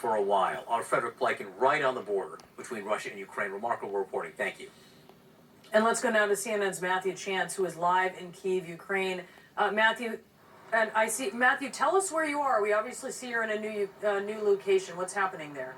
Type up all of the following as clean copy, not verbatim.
for a while. Our Frederick Bleiken right on the border between Russia and Ukraine. Remarkable reporting. Thank you. And let's go now to CNN's Matthew Chance, who is live in Kyiv, Ukraine. Matthew, and I see Matthew. Tell us where you are. We obviously see you're in a new location. What's happening there?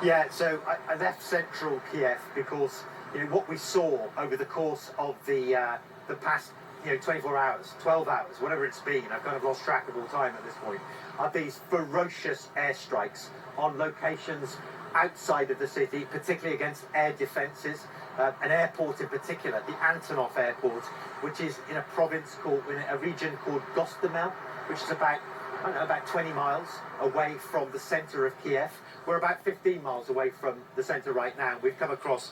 Yeah, so I left central Kiev because what we saw over the course of the past 24 hours, 12 hours, whatever it's been, I've kind of lost track of all time at this point, are these ferocious airstrikes on locations outside of the city, particularly against air defences, an airport in particular, the Antonov Airport, which is in a region called Gostomel, which is about 20 miles away from the centre of Kiev. We're about 15 miles away from the centre right now. We've come across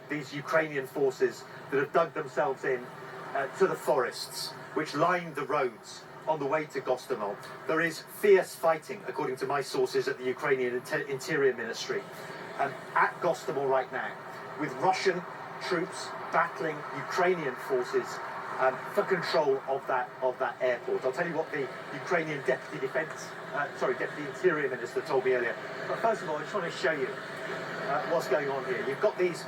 these Ukrainian forces that have dug themselves in to the forests, which line the roads on the way to Gostomel. There is fierce fighting, according to my sources at the Ukrainian Interior Ministry, at Gostomel right now, with Russian troops battling Ukrainian forces for control of that airport. I'll tell you what the Ukrainian Deputy Interior Minister told me earlier. But first of all, I just want to show you what's going on here. You've got these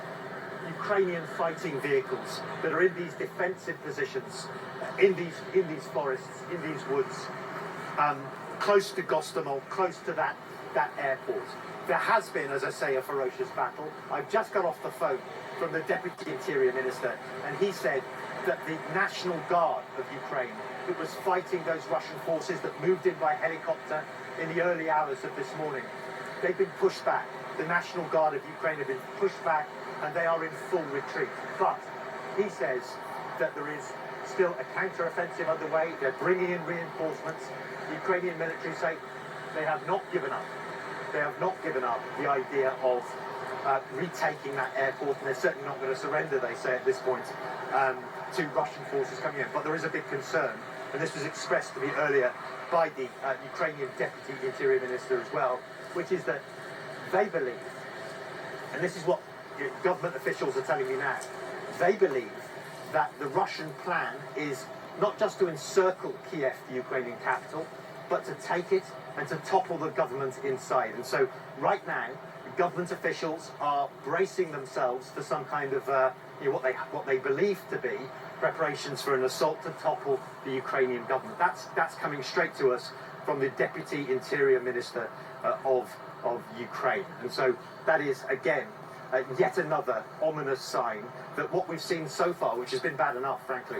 Ukrainian fighting vehicles that are in these defensive positions, in these forests, in these woods, close to Gostomel, close to that airport. There has been, as I say, a ferocious battle. I've just got off the phone from the Deputy Interior Minister, and he said that the National Guard of Ukraine, that was fighting those Russian forces that moved in by helicopter in the early hours of this morning, they've been pushed back. The National Guard of Ukraine have been pushed back, and they are in full retreat. But he says that there is still a counter-offensive underway. They're bringing in reinforcements. The Ukrainian military say they have not given up. They have not given up the idea of retaking that airport, and they're certainly not going to surrender, they say at this point, to Russian forces coming in. But there is a big concern, and this was expressed to me earlier by the Ukrainian Deputy Interior Minister as well, which is that they believe, and this is what government officials are telling me now, they believe that the Russian plan is not just to encircle Kiev, the Ukrainian capital, but to take it and to topple the government inside. And so right now, government officials are bracing themselves for some kind of what they believe to be preparations for an assault to topple the Ukrainian government. That's coming straight to us from the Deputy Interior Minister of Ukraine. And so that is, again, yet another ominous sign that what we've seen so far, which has been bad enough, frankly,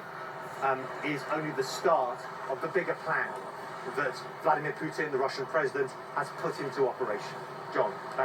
is only the start of the bigger plan that Vladimir Putin, the Russian president, has put into operation. John, back